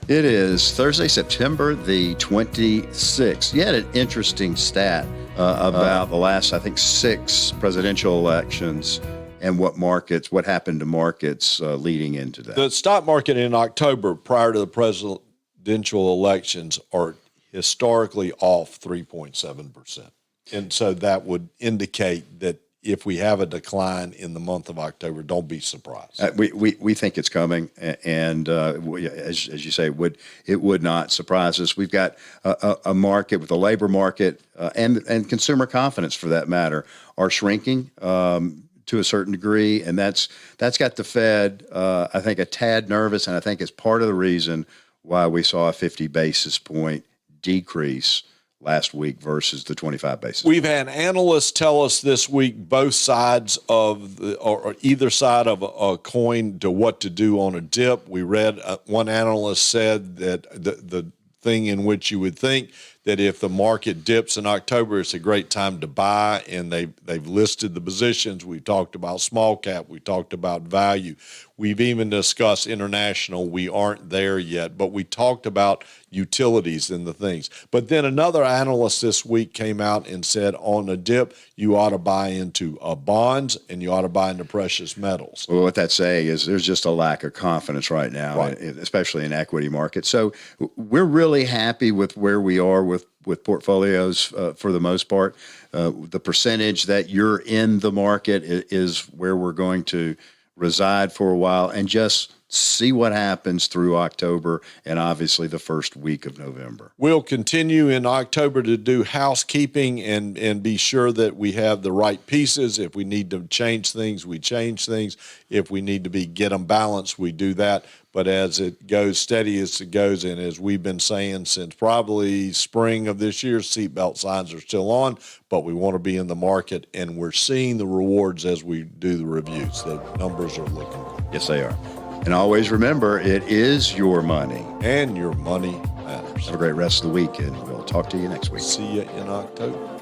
It is Thursday, September the 26th. You had an interesting stat about the last, I think, 6 presidential elections and what happened to markets leading into that. The stock market in October prior to the presidential elections are historically off 3.7%. And so that would indicate that if we have a decline in the month of October, don't be surprised. We think it's coming, and as you say, it would not surprise us. We've got a market with the labor market and consumer confidence, for that matter, are shrinking to a certain degree, and that's got the Fed, I think, a tad nervous, and I think it's part of the reason why we saw a 50 basis point decrease last week versus the 25 basis. We've had analysts tell us this week both sides of or either side of a coin to what to do on a dip. We read one analyst said that the thing in which you would think that if the market dips in October, it's a great time to buy, and they've listed the positions. We talked about small cap. We talked about value. We've even discussed international. We aren't there yet, but we talked about utilities and the things. But then another analyst this week came out and said on a dip, you ought to buy into bonds and you ought to buy into precious metals. Well, what that's saying is there's just a lack of confidence right now, right, especially in equity markets. So we're really happy with where we are with portfolios for the most part. The percentage that you're in the market is where we're going to reside for a while and just see what happens through October and obviously the first week of November. We'll continue in October to do housekeeping and be sure that we have the right pieces. If we need to change things, we change things. If we need to get them balanced, we do that. But as it goes, steady as it goes, and as we've been saying since probably spring of this year, seatbelt signs are still on, but we want to be in the market, and we're seeing the rewards as we do the reviews. The numbers are looking good. Yes, they are. And always remember, it is your money. And your money matters. Have a great rest of the week, and we'll talk to you next week. See you in October.